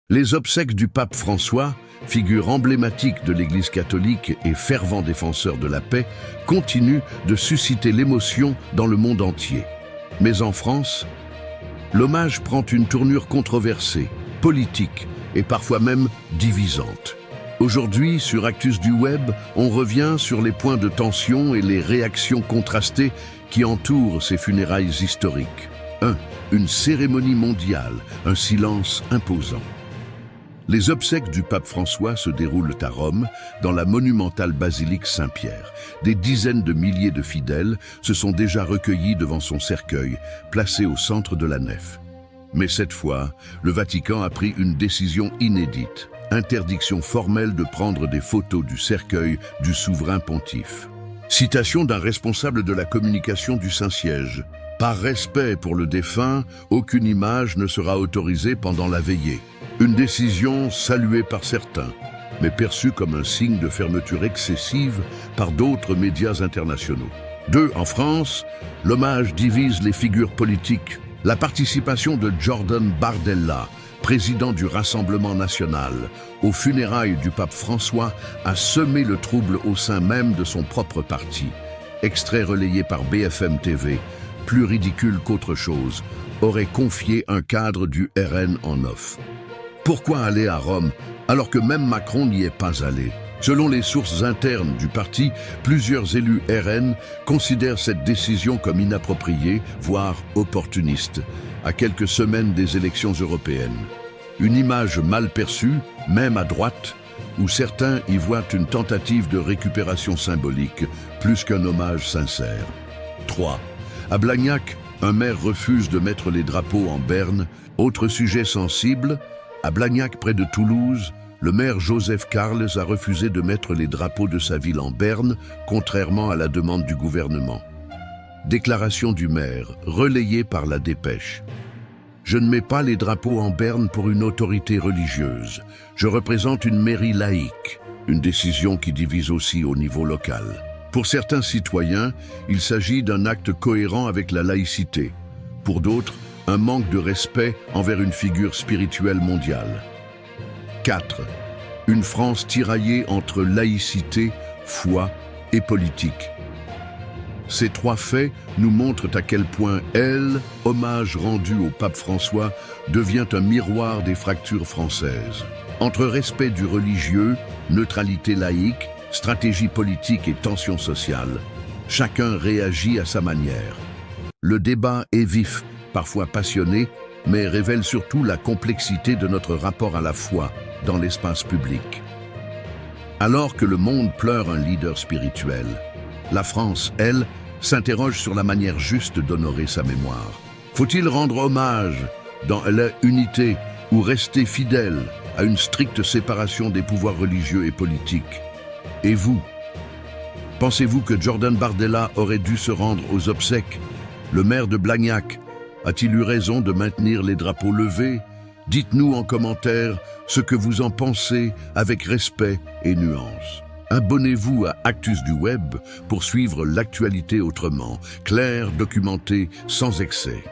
Les obsèques du pape François, figure emblématique de l'Église catholique et fervent défenseur de la paix, continuent de susciter l'émotion dans le monde entier. Mais en France, l'hommage prend une tournure controversée, politique et parfois même divisante. Aujourd'hui, sur Actus du Web, on revient sur les points de tension et les réactions contrastées qui entourent ces funérailles historiques. 1. Une cérémonie mondiale, un silence imposant. Les obsèques du pape François se déroulent à Rome, dans la monumentale basilique Saint-Pierre. Des dizaines de milliers de fidèles se sont déjà recueillis devant son cercueil, placé au centre de la nef. Mais cette fois, le Vatican a pris une décision inédite. Interdiction formelle de prendre des photos du cercueil du souverain pontife. Citation d'un responsable de la communication du Saint-Siège. Par respect pour le défunt, aucune image ne sera autorisée pendant la veillée. Une décision saluée par certains, mais perçue comme un signe de fermeture excessive par d'autres médias internationaux. 2. En France, l'hommage divise les figures politiques. La participation de Jordan Bardella, président du Rassemblement national, aux funérailles du pape François, a semé le trouble au sein même de son propre parti. Extrait relayé par BFM TV, plus ridicule qu'autre chose, aurait confié un cadre du RN en off. Pourquoi aller à Rome alors que même Macron n'y est pas allé? Selon les sources internes du parti, plusieurs élus RN considèrent cette décision comme inappropriée, voire opportuniste, à quelques semaines des élections européennes. Une image mal perçue, même à droite, où certains y voient une tentative de récupération symbolique, plus qu'un hommage sincère. 3. À Blagnac, un maire refuse de mettre les drapeaux en berne. Autre sujet sensible, à Blagnac, près de Toulouse, le maire Joseph Carles a refusé de mettre les drapeaux de sa ville en berne, contrairement à la demande du gouvernement. Déclaration du maire, relayée par La Dépêche. Je ne mets pas les drapeaux en berne pour une autorité religieuse. Je représente une mairie laïque, une décision qui divise aussi au niveau local. Pour certains citoyens, il s'agit d'un acte cohérent avec la laïcité. Pour d'autres, un manque de respect envers une figure spirituelle mondiale. 4. Une France tiraillée entre laïcité, foi et politique. Ces trois faits nous montrent à quel point hommage rendu au pape François, devient un miroir des fractures françaises. Entre respect du religieux, neutralité laïque, stratégie politique et tension sociale, chacun réagit à sa manière. Le débat est vif, parfois passionné, mais révèle surtout la complexité de notre rapport à la foi dans l'espace public. Alors que le monde pleure un leader spirituel, la France, elle, s'interroge sur la manière juste d'honorer sa mémoire. Faut-il rendre hommage dans l'unité ou rester fidèle à une stricte séparation des pouvoirs religieux et politiques? Et vous? Pensez-vous que Jordan Bardella aurait dû se rendre aux obsèques? Le maire de Blagnac a-t-il eu raison de maintenir les drapeaux levés? Dites-nous en commentaire ce que vous en pensez avec respect et nuance. Abonnez-vous à Actus du Web pour suivre l'actualité autrement, claire, documentée, sans excès.